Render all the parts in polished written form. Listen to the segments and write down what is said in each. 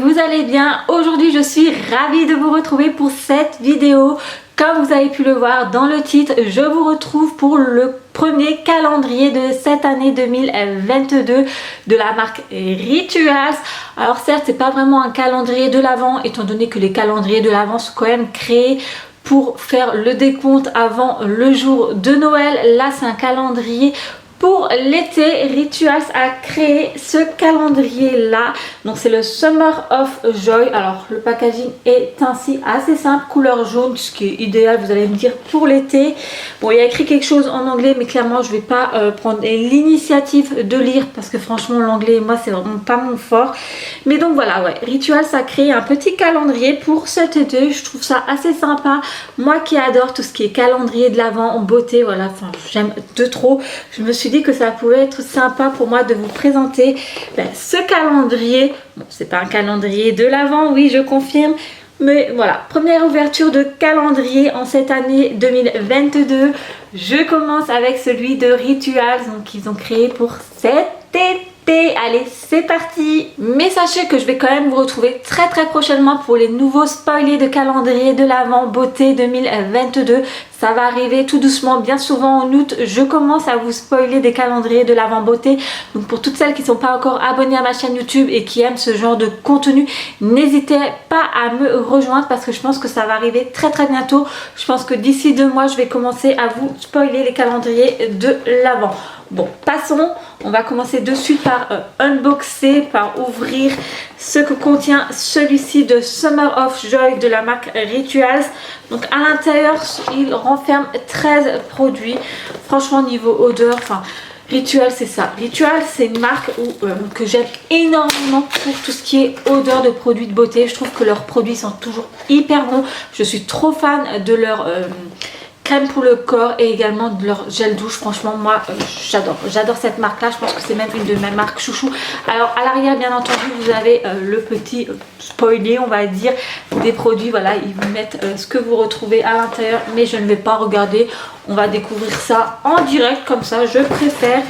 vous allez bien. Aujourd'hui je suis ravie de vous retrouver pour cette vidéo. Comme vous avez pu le voir dans le titre, je vous retrouve pour le premier calendrier de cette année 2022 de la marque Rituals. Alors certes, c'est pas vraiment un calendrier de l'Avent, étant donné que les calendriers de l'Avent sont quand même créés pour faire le décompte avant le jour de Noël. Là, c'est un calendrier pour l'été. Rituals a créé ce calendrier là, donc c'est le Summer of Joy. Alors le packaging est ainsi, assez simple, couleur jaune, ce qui est idéal, vous allez me dire, pour l'été. Bon, il y a écrit quelque chose en anglais, mais clairement je vais pas prendre l'initiative de lire parce que franchement l'anglais, moi, c'est vraiment pas mon fort. Mais donc voilà, ouais, Rituals a créé un petit calendrier pour cet été. Je trouve ça assez sympa, moi qui adore tout ce qui est calendrier de l'Avent en beauté, voilà, enfin j'aime de trop. Je me suis dit que ça pouvait être sympa pour moi de vous présenter ce calendrier. Bon, c'est pas un calendrier de l'Avent, oui, je confirme, mais voilà, première ouverture de calendrier en cette année 2022. Je commence avec celui de Rituals, donc qu'ils ont créé pour cet été. Allez, c'est parti. Mais sachez que je vais quand même vous retrouver très prochainement pour les nouveaux spoilers de calendrier de l'Avent beauté 2022. Ça va arriver tout doucement, bien souvent en août. Je commence à vous spoiler des calendriers de l'Avent beauté. Donc pour toutes celles qui ne sont pas encore abonnées à ma chaîne YouTube et qui aiment ce genre de contenu, n'hésitez pas à me rejoindre parce que je pense que ça va arriver très bientôt. Je pense que d'ici 2 mois, je vais commencer à vous spoiler les calendriers de l'Avent. Bon, passons. On va commencer de suite par unboxer, par ouvrir ce que contient celui-ci de Summer of Joy de la marque Rituals. Donc à l'intérieur, il renferme 13 produits. Franchement, niveau odeur, enfin, Rituals, c'est ça. Rituals, c'est une marque que j'aime énormément pour tout ce qui est odeur de produits de beauté. Je trouve que leurs produits sont toujours hyper bons. Je suis trop fan de leur crème pour le corps et également de leur gel douche. Franchement, moi j'adore cette marque là. Je pense que c'est même une de mes marques chouchou. Alors à l'arrière, bien entendu, vous avez le petit spoiler, on va dire, des produits. Voilà, ils vous mettent ce que vous retrouvez à l'intérieur, mais je ne vais pas regarder, on va découvrir ça en direct, comme ça je préfère.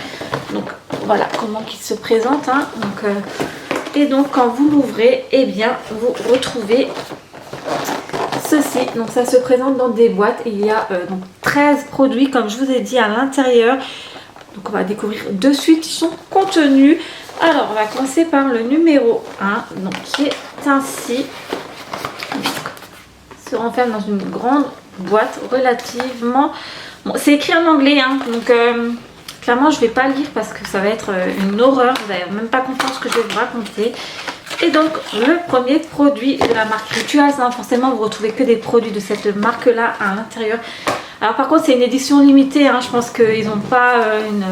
Donc voilà comment il se présente, hein. Et donc quand vous l'ouvrez, et bien vous retrouvez ceci. Donc ça se présente dans des boîtes. Il y a donc 13 produits comme je vous ai dit à l'intérieur. Donc on va découvrir de suite son contenu. Alors on va commencer par le numéro 1, donc qui est ainsi. Se renferme dans une grande boîte relativement... Bon, c'est écrit en anglais, hein, donc clairement je vais pas lire parce que ça va être une horreur. Vous n'avez même pas compris ce que je vais vous raconter. Et donc le premier produit de la marque Rituals, hein, forcément vous retrouvez que des produits de cette marque là à l'intérieur. Alors par contre c'est une édition limitée, hein, je pense qu'ils n'ont pas une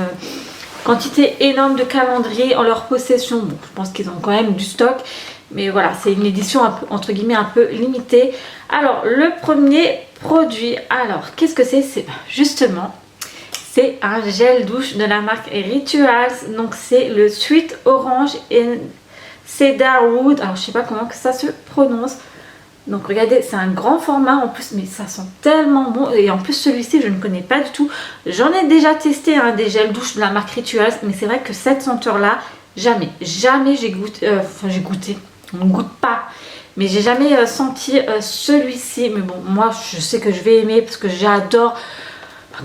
quantité énorme de calendriers en leur possession. Bon, je pense qu'ils ont quand même du stock, mais voilà, c'est une édition un peu, entre guillemets, un peu limitée. Alors le premier produit, alors qu'est-ce que c'est? C'est justement, c'est un gel douche de la marque Rituals. Donc c'est le Sweet Orange et Cedarwood, alors je sais pas comment que ça se prononce. Donc regardez, c'est un grand format en plus, mais ça sent tellement bon. Et en plus celui-ci je ne connais pas du tout. J'en ai déjà testé des gels douche de la marque Rituals, mais c'est vrai que cette senteur là, jamais j'ai goûté, enfin j'ai goûté, on ne goûte pas, mais j'ai jamais senti celui-ci. Mais bon, moi je sais que je vais aimer parce que j'adore,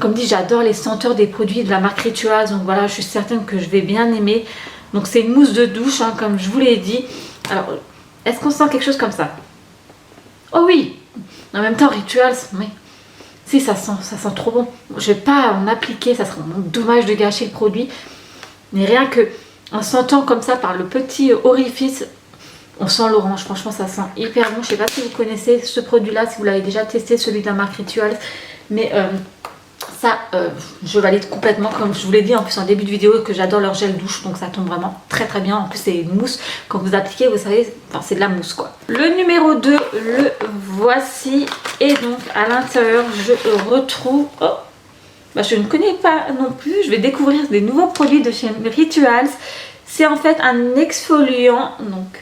comme dit, j'adore les senteurs des produits de la marque Rituals. Donc voilà, je suis certaine que je vais bien aimer. Donc c'est une mousse de douche, hein, comme je vous l'ai dit. Alors, est-ce qu'on sent quelque chose comme ça? Oh oui. En même temps, Rituals, oui. Si, ça sent trop bon. Je ne vais pas en appliquer, ça serait dommage de gâcher le produit. Mais rien que en sentant comme ça par le petit orifice, on sent l'orange. Franchement, ça sent hyper bon. Je ne sais pas si vous connaissez ce produit-là, si vous l'avez déjà testé, celui de la marque Rituals. Mais... ça, je valide complètement, comme je vous l'ai dit en plus en début de vidéo, que j'adore leur gel douche, donc ça tombe vraiment très bien. En plus c'est une mousse, quand vous appliquez, vous savez, enfin c'est de la mousse quoi. Le numéro 2, le voici, et donc à l'intérieur je retrouve, je ne connais pas non plus, je vais découvrir des nouveaux produits de chez Rituals. C'est en fait un exfoliant, donc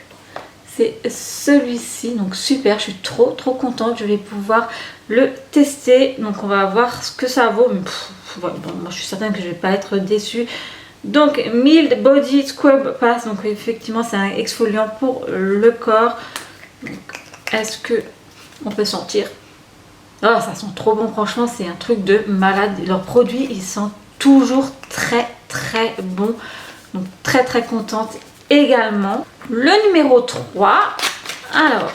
c'est celui-ci, donc super, je suis trop contente, je vais pouvoir le tester. Donc on va voir ce que ça vaut, mais ouais, bon, moi je suis certaine que je vais pas être déçue. Donc Mild Body Scrub Pass, donc effectivement c'est un exfoliant pour le corps. Est-ce que on peut sentir? Oh, ça sent trop bon, franchement c'est un truc de malade. Leurs produits ils sentent toujours très très bon. Donc très très contente également. Le numéro 3, alors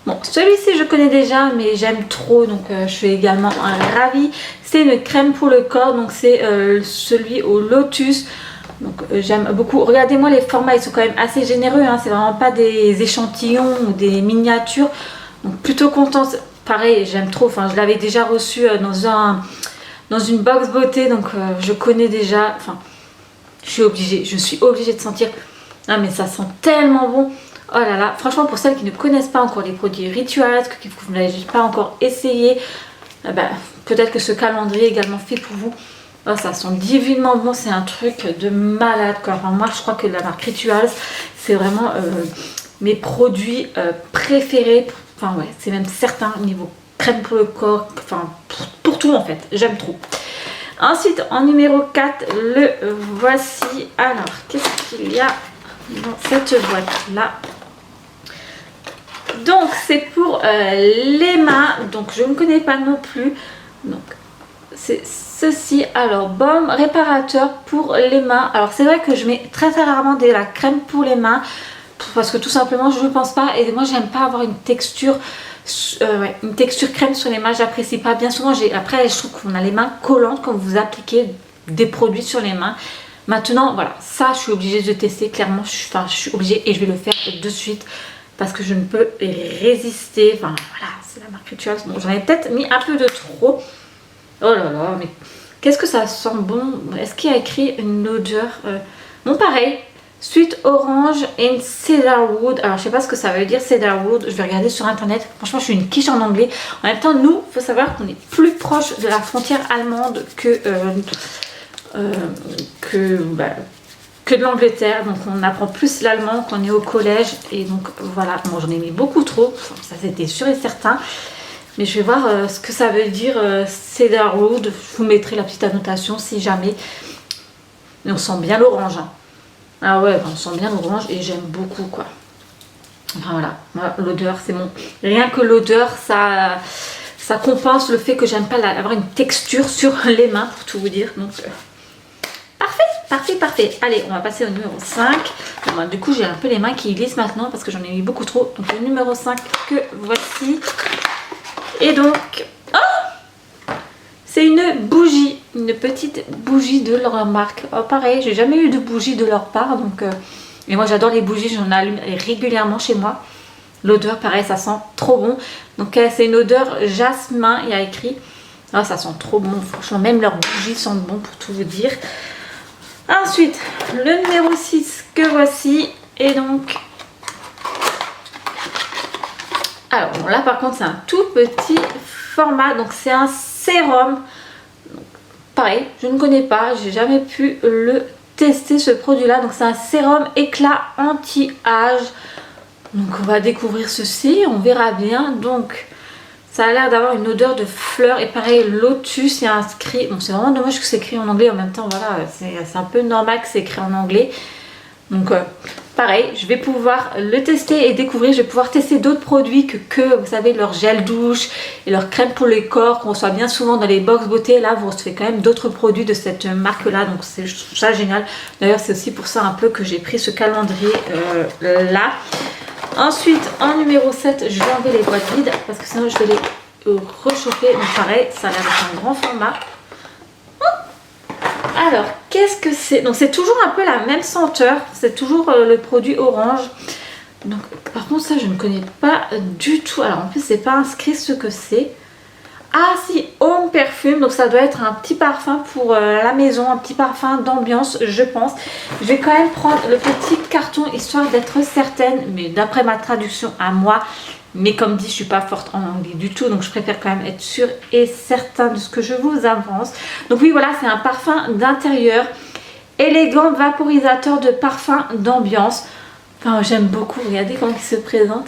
bon, celui-ci je connais déjà mais j'aime trop, donc je suis également ravie. C'est une crème pour le corps, donc c'est celui au lotus. Donc j'aime beaucoup. Regardez-moi les formats, ils sont quand même assez généreux, hein. C'est vraiment pas des échantillons ou des miniatures. Donc plutôt contente. Pareil, j'aime trop. Enfin, je l'avais déjà reçu dans une box beauté, donc je connais déjà. Enfin, je suis obligée de sentir. Ah mais ça sent tellement bon. Oh là là, franchement pour celles qui ne connaissent pas encore les produits Rituals, que vous n'avez pas encore essayé, peut-être que ce calendrier est également fait pour vous. Oh, ça sent divinement bon, c'est un truc de malade quoi. Enfin, moi je crois que la marque Rituals c'est vraiment mes produits préférés. Enfin ouais, c'est même certain niveau crème pour le corps, enfin pour tout en fait, j'aime trop. Ensuite en numéro 4, le voici. Alors qu'est-ce qu'il y a dans cette boîte là? Donc c'est pour les mains, donc je ne connais pas non plus. Donc c'est ceci, alors baume réparateur pour les mains. Alors c'est vrai que je mets très rarement de la crème pour les mains parce que tout simplement je ne pense pas, et moi j'aime pas avoir une texture crème sur les mains, j'apprécie pas. Bien souvent après je trouve qu'on a les mains collantes quand vous appliquez des produits sur les mains. Maintenant voilà, ça je suis obligée de tester clairement, je suis obligée et je vais le faire de suite parce que je ne peux résister. Enfin voilà, c'est la marque Rituals. Bon, j'en ai peut-être mis un peu de trop. Oh là là, mais qu'est-ce que ça sent bon. Est-ce qu'il y a écrit une odeur bon pareil, Sweet Orange and Cedarwood. Alors je sais pas ce que ça veut dire Cedarwood, je vais regarder sur internet. Franchement je suis une quiche en anglais. En même temps nous, il faut savoir qu'on est plus proche de la frontière allemande que de l'Angleterre, donc on apprend plus l'allemand quand on est au collège, et donc voilà, moi j'en ai mis beaucoup trop, ça c'était sûr et certain, mais je vais voir ce que ça veut dire Cedarwood. Je vous mettrai la petite annotation si jamais. Mais on sent bien l'orange, hein. Ah ouais, on sent bien l'orange et j'aime beaucoup quoi. Enfin voilà, l'odeur c'est bon, rien que l'odeur ça compense le fait que j'aime pas avoir une texture sur les mains pour tout vous dire, donc parfait. Allez, on va passer au numéro 5. Bon, du coup, j'ai un peu les mains qui glissent maintenant parce que j'en ai mis beaucoup trop. Donc, le numéro 5 que voici. Et donc, oh, c'est une bougie. Une petite bougie de leur marque. Oh, pareil, j'ai jamais eu de bougie de leur part. Donc, et moi, j'adore les bougies. J'en allume régulièrement chez moi. L'odeur, pareil, ça sent trop bon. Donc, c'est une odeur jasmin. Il y a écrit. Ah, ça sent trop bon. Franchement, même leurs bougies sentent bon pour tout vous dire. Ensuite, le numéro 6 que voici. Et donc, alors bon, là par contre c'est un tout petit format. Donc c'est un sérum. Donc, pareil, je ne connais pas, j'ai jamais pu le tester ce produit là. Donc c'est un sérum éclat anti-âge. Donc on va découvrir ceci, on verra bien. Donc ça a l'air d'avoir une odeur de fleurs, et pareil lotus, il y a inscrit, bon c'est vraiment dommage que c'est écrit en anglais, en même temps voilà, c'est un peu normal que c'est écrit en anglais. Donc pareil, je vais pouvoir le tester et découvrir, je vais pouvoir tester d'autres produits que vous savez, leur gel douche et leur crème pour le corps qu'on reçoit bien souvent dans les box beauté. Là vous recevez quand même d'autres produits de cette marque là, donc c'est ça génial. D'ailleurs c'est aussi pour ça un peu que j'ai pris ce calendrier là. Ensuite, en numéro 7, je vais enlever les boîtes vides parce que sinon je vais les réchauffer. Donc pareil, ça a l'air d'être un grand format. Alors, qu'est-ce que c'est? Donc c'est toujours un peu la même senteur. C'est toujours le produit orange. Donc par contre ça je ne connais pas du tout. Alors en plus c'est pas inscrit ce que c'est. Ah si, Home Perfume, donc ça doit être un petit parfum pour la maison, un petit parfum d'ambiance je pense. Je vais quand même prendre le petit carton histoire d'être certaine, mais d'après ma traduction à moi, mais comme dit je suis pas forte en anglais du tout, donc je préfère quand même être sûre et certain de ce que je vous avance. Donc oui voilà, c'est un parfum d'intérieur, élégant vaporisateur de parfum d'ambiance. Enfin j'aime beaucoup, regardez comment il se présente.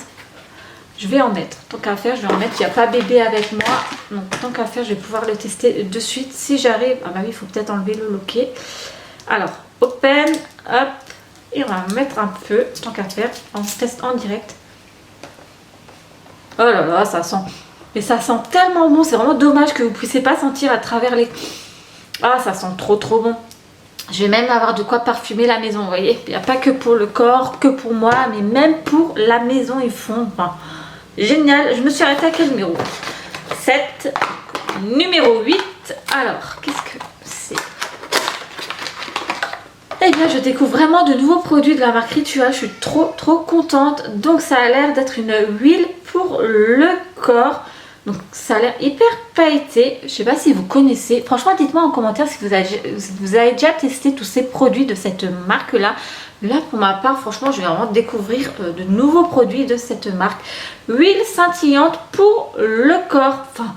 je vais en mettre. Tant qu'à faire, je vais en mettre. Il n'y a pas bébé avec moi. Donc tant qu'à faire, je vais pouvoir le tester de suite si j'arrive. Ah bah oui, il faut peut-être enlever le loquet. Alors, open, hop. Et on va en mettre un peu, tant qu'à faire. On se teste en direct. Oh là là, ça sent. Mais ça sent tellement bon. C'est vraiment dommage que vous ne puissiez pas sentir à travers les... Ah, ça sent trop bon. Je vais même avoir de quoi parfumer la maison, vous voyez. Il n'y a pas que pour le corps, que pour moi, mais même pour la maison, ils font... Enfin, génial. Je me suis arrêtée à quel numéro? 7. Numéro 8. Alors, qu'est-ce que c'est? Eh bien, je découvre vraiment de nouveaux produits de la marque Ritual. Je suis trop contente. Donc, ça a l'air d'être une huile pour le corps. Donc, ça a l'air hyper pailleté. Je ne sais pas si vous connaissez. Franchement, dites-moi en commentaire si vous avez déjà testé tous ces produits de cette marque-là. Là, pour ma part, franchement, je vais vraiment découvrir de nouveaux produits de cette marque. Huile scintillante pour le corps. Enfin,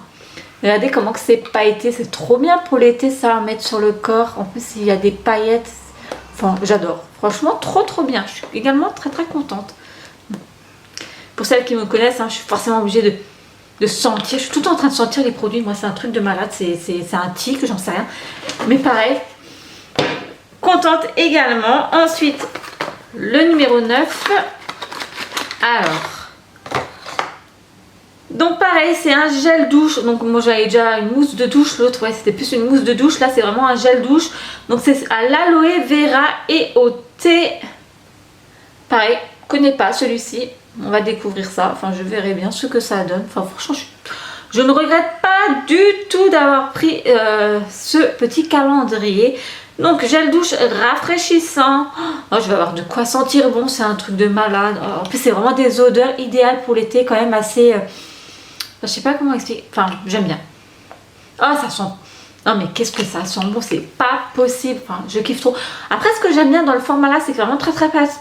regardez comment que c'est pailleté. C'est trop bien pour l'été, ça, à mettre sur le corps. En plus, il y a des paillettes. Enfin, j'adore. Franchement, trop bien. Je suis également très contente. Pour celles qui me connaissent, hein, je suis forcément obligée de sentir. Je suis tout le temps en train de sentir les produits. Moi, c'est un truc de malade. C'est un tic, j'en sais rien. Mais pareil, contente également. Ensuite, le numéro 9. Alors, donc pareil, c'est un gel douche. Donc moi j'avais déjà une mousse de douche. L'autre, ouais, c'était plus une mousse de douche. Là, c'est vraiment un gel douche. Donc c'est à l'aloe vera et au thé. Pareil, je connais pas celui-ci. On va découvrir ça. Enfin, je verrai bien ce que ça donne. Enfin, franchement, je ne regrette pas du tout d'avoir pris ce petit calendrier. Donc, gel douche rafraîchissant. Oh, je vais avoir de quoi sentir bon. C'est un truc de malade. Oh, en plus, c'est vraiment des odeurs idéales pour l'été. Quand même assez... je sais pas comment expliquer. Enfin, j'aime bien. Oh, ça sent... Non, mais qu'est-ce que ça sent bon. C'est pas possible. Enfin, je kiffe trop. Après, ce que j'aime bien dans le format là, c'est que vraiment très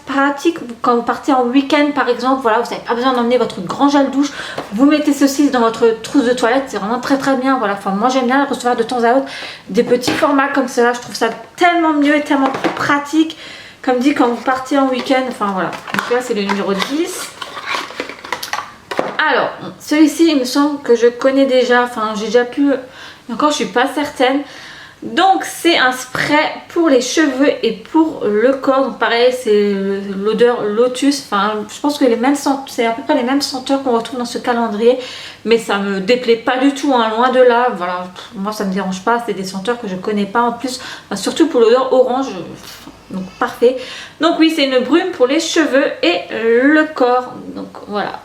pratique. Quand vous partez en week-end, par exemple, voilà, vous n'avez pas besoin d'emmener votre grand gel douche. Vous mettez ceci dans votre trousse de toilette. C'est vraiment très bien. Voilà. Enfin, moi, j'aime bien recevoir de temps à autre des petits formats comme cela. Je trouve ça tellement mieux et tellement plus pratique. Comme dit, quand vous partez en week-end. Enfin, voilà. Donc là, c'est le numéro 10. Alors, celui-ci, il me semble que je connais déjà. Enfin, j'ai déjà pu... Encore, je suis pas certaine. Donc, c'est un spray pour les cheveux et pour le corps. Donc, pareil, c'est l'odeur Lotus. Enfin, je pense que c'est à peu près les mêmes senteurs qu'on retrouve dans ce calendrier. Mais ça me déplaît pas du tout, hein, loin de là. Voilà, moi, ça me dérange pas. C'est des senteurs que je connais pas en plus. Enfin, surtout pour l'odeur orange. Donc, parfait. Donc, oui, c'est une brume pour les cheveux et le corps. Donc, voilà.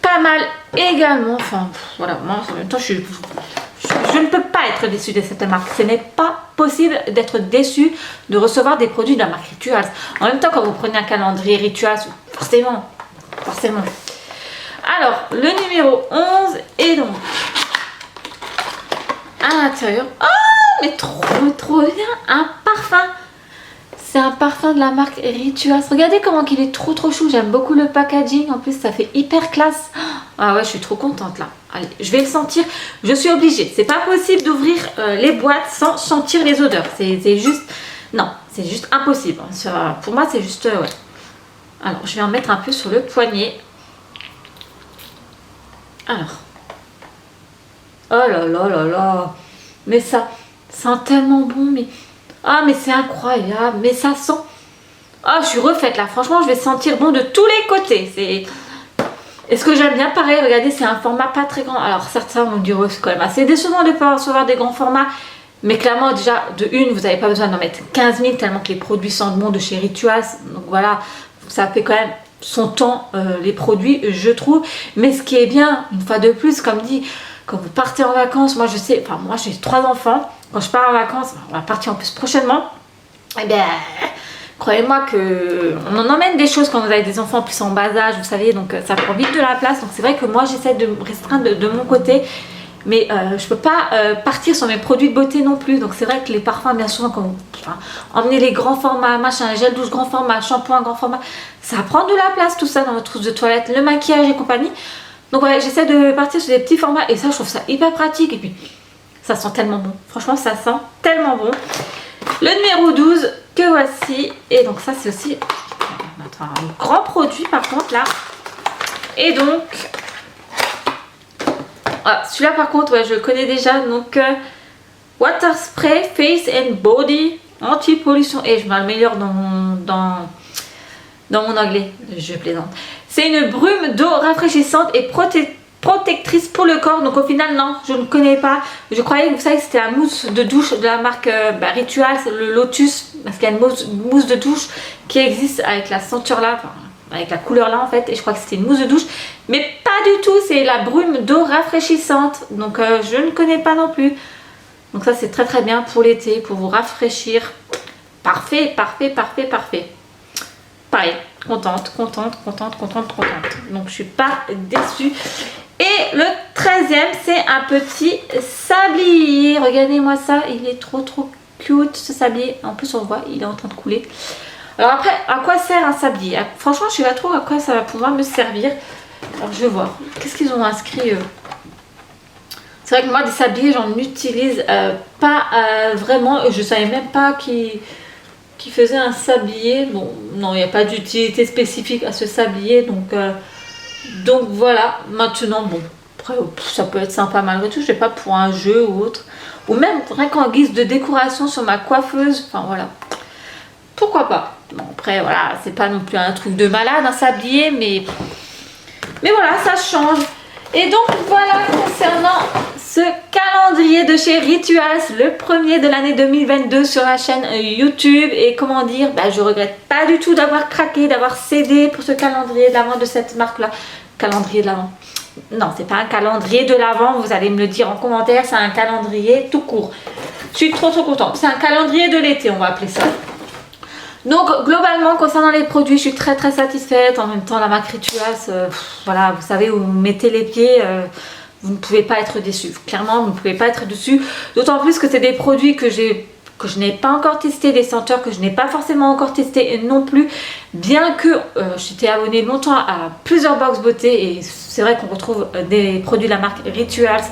Pas mal également, enfin voilà, moi en même temps je ne peux pas être déçue de cette marque. Ce n'est pas possible d'être déçue de recevoir des produits de la marque Rituals. En même temps, quand vous prenez un calendrier Rituals, forcément. Alors, le numéro 11 est donc à l'intérieur. Oh, mais trop bien, un parfum. C'est un parfum de la marque Rituals. Regardez comment il est trop chou. J'aime beaucoup le packaging. En plus, ça fait hyper classe. Ah ouais, je suis trop contente là. Allez, je vais le sentir. Je suis obligée. C'est pas possible d'ouvrir les boîtes sans sentir les odeurs. C'est juste... Non, c'est juste impossible. Pour moi, c'est juste... ouais. Alors, je vais en mettre un peu sur le poignet. Alors. Oh là. Mais ça sent tellement bon, mais... Ah, mais c'est incroyable, mais ça sent... Ah, je suis refaite là, franchement, je vais sentir bon de tous les côtés. Et ce que j'aime bien, pareil, regardez, c'est un format pas très grand. Alors, certains vont dire, c'est quand même assez décevant de ne pas recevoir des grands formats. Mais clairement, déjà, de une, vous n'avez pas besoin d'en mettre 15 000, tellement que les produits sentent bon de chez Rituals. Donc voilà, ça fait quand même son temps, les produits, je trouve. Mais ce qui est bien, une fois de plus, comme dit, quand vous partez en vacances, moi je sais, enfin moi j'ai 3 enfants. Quand je pars en vacances, on va partir en plus prochainement. Eh bien, croyez-moi que on en emmène des choses quand vous avez des enfants en plus en bas âge, vous savez, donc ça prend vite de la place. Donc c'est vrai que moi j'essaie de me restreindre de mon côté, mais je peux pas partir sur mes produits de beauté non plus. Donc c'est vrai que les parfums, bien souvent, quand vous emmenez les grands formats, machin, gel douche grand format, shampoing grand format, ça prend de la place tout ça dans votre trousse de toilette, le maquillage et compagnie. Donc ouais, j'essaie de partir sur des petits formats et ça, je trouve ça hyper pratique. Et puis ça sent tellement bon. Franchement, ça sent tellement bon. Le numéro 12 que voici. Et donc ça, c'est aussi un grand produit par contre là. Et donc, celui-là par contre, ouais, je le connais déjà. Donc, Water Spray Face and Body Anti-pollution. Et je m'améliore dans mon anglais, je plaisante. C'est une brume d'eau rafraîchissante et protectrice pour le corps. Donc au final non, je ne connais pas. Je croyais que vous savez que c'était la mousse de douche de la marque Rituals, le Lotus, parce qu'il y a une mousse de douche qui existe avec la senteur là, enfin, avec la couleur là en fait, et je crois que c'était une mousse de douche, mais pas du tout, c'est la brume d'eau rafraîchissante. Donc je ne connais pas non plus. Donc ça c'est très très bien pour l'été, pour vous rafraîchir. Parfait, parfait, parfait, parfait. Pareil, contente. Donc je suis pas déçue. Et le 13e, c'est un petit sablier. Regardez-moi ça, il est trop cute ce sablier. En plus on voit, il est en train de couler. Alors après, à quoi sert un sablier? Franchement, je sais pas trop à quoi ça va pouvoir me servir. Alors je vais voir. Qu'est-ce qu'ils ont inscrit C'est vrai que moi des sabliers, j'en utilise pas vraiment. Je savais même pas qui faisait un sablier. Bon, non, il n'y a pas d'utilité spécifique à ce sablier. Donc voilà, maintenant, bon, après, ça peut être sympa malgré tout, je sais pas, pour un jeu ou autre. Ou même rien qu'en guise de décoration sur ma coiffeuse, enfin voilà. Pourquoi pas. Bon, après, voilà, c'est pas non plus un truc de malade, un sablier, mais voilà, ça change. Et donc voilà, concernant ce calendrier de chez Rituals, le premier de l'année 2022 sur la chaîne YouTube. Et comment dire, je regrette pas du tout d'avoir craqué, d'avoir cédé pour ce calendrier de l'Avent de cette marque là. Calendrier de l'Avent, non, c'est pas un calendrier de l'Avent, vous allez me le dire en commentaire, c'est un calendrier tout court. Je suis trop contente, c'est un calendrier de l'été, on va appeler ça. Donc globalement concernant les produits, je suis très satisfaite. En même temps, la marque Rituals, voilà, vous savez où vous mettez les pieds, vous ne pouvez pas être déçu. Clairement, vous ne pouvez pas être dessus. D'autant plus que c'est des produits que je n'ai pas encore testé, des senteurs que je n'ai pas forcément encore testé non plus. Bien que j'étais abonnée longtemps à plusieurs box beauté, et c'est vrai qu'on retrouve des produits de la marque Rituals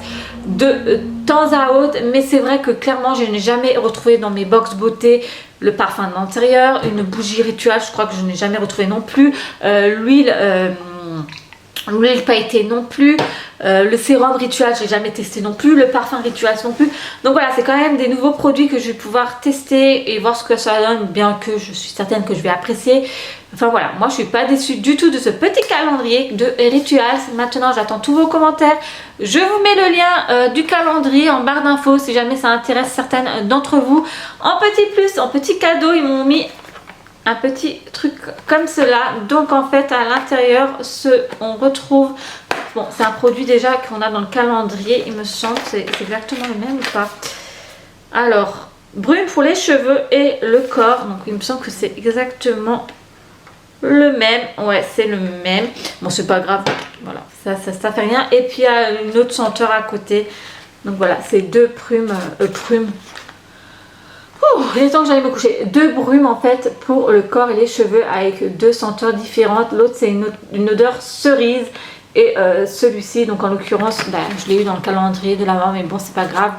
de temps à autre, mais c'est vrai que clairement je n'ai jamais retrouvé dans mes box beauté le parfum de l'intérieur, une bougie Rituals, je crois que je n'ai jamais retrouvé non plus, l'huile pailletée non plus, le sérum Rituals j'ai jamais testé non plus, le parfum Rituals non plus. Donc voilà, c'est quand même des nouveaux produits que je vais pouvoir tester et voir ce que ça donne, bien que je suis certaine que je vais apprécier. Enfin voilà, moi je suis pas déçue du tout de ce petit calendrier de Rituals. Maintenant j'attends tous vos commentaires. Je vous mets le lien du calendrier en barre d'infos si jamais ça intéresse certaines d'entre vous. En petit plus, en petit cadeau, ils m'ont mis un petit truc comme cela. Donc en fait à l'intérieur on retrouve, bon c'est un produit déjà qu'on a dans le calendrier, il me semble, c'est exactement le même ou pas? Alors, brume pour les cheveux et le corps, donc il me semble que c'est exactement le même. Ouais, c'est le même. Bon, c'est pas grave, voilà, ça fait rien. Et puis il y a une autre senteur à côté. Donc voilà, c'est deux prunes. Il est temps que j'aille me coucher. Deux brumes en fait pour le corps et les cheveux avec deux senteurs différentes. L'autre c'est une odeur cerise. Et celui-ci, donc en l'occurrence, je l'ai eu dans le calendrier de l'Avent, mais bon, c'est pas grave.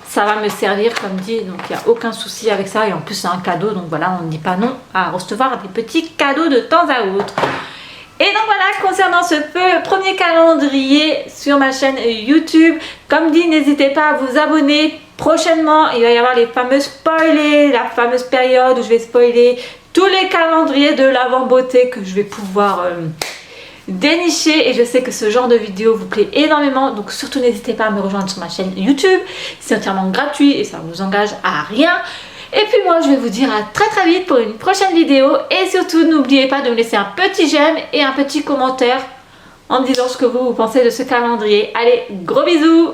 Ça va me servir comme dit, donc il n'y a aucun souci avec ça. Et en plus, c'est un cadeau, donc voilà, on ne dit pas non à recevoir des petits cadeaux de temps à autre. Et donc voilà, concernant ce premier calendrier sur ma chaîne YouTube, comme dit, n'hésitez pas à vous abonner. Prochainement, il va y avoir les fameux spoilers, la fameuse période où je vais spoiler tous les calendriers de l'Avent beauté que je vais pouvoir dénicher, et je sais que ce genre de vidéo vous plaît énormément, donc surtout n'hésitez pas à me rejoindre sur ma chaîne YouTube, c'est entièrement gratuit et ça ne vous engage à rien. Et puis moi je vais vous dire à très vite pour une prochaine vidéo, et surtout n'oubliez pas de me laisser un petit j'aime et un petit commentaire en me disant ce que vous pensez de ce calendrier. Allez, gros bisous!